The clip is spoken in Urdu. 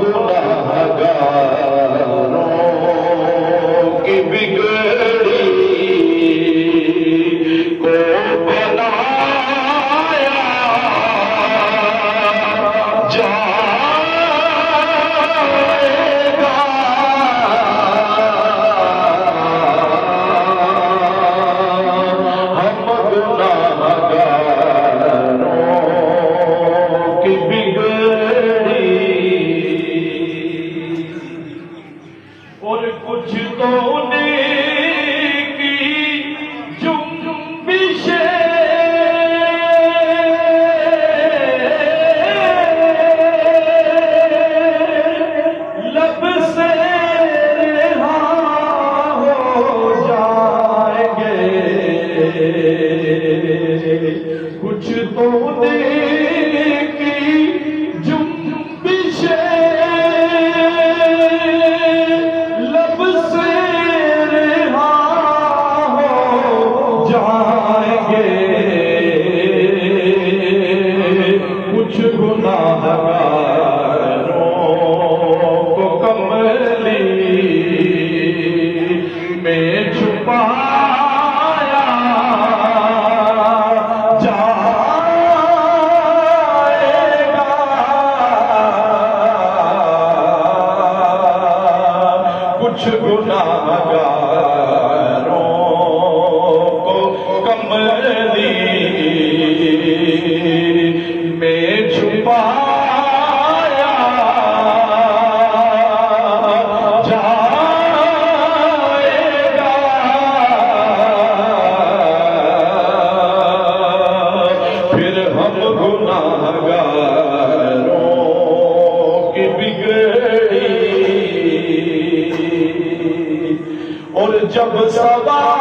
گناہگاروں کی بگڑی کو بنایا جائے گا۔ ہم گناہگاروں کی بگڑی اور کچھ تو نیکی جنبشیں لب سے رہا ہو جائیں گے، کچھ تو نیکی جنبشیں لب سے رہا ہو جائیں گے، کچھ گناہگاروں کو کملی میں چھپایا جائے گا۔ کچھ گناہگاروں کو کملی میں چھپایا جائے گا۔ پھر ہم گناہگاروں کی بگڑی اور جب سوال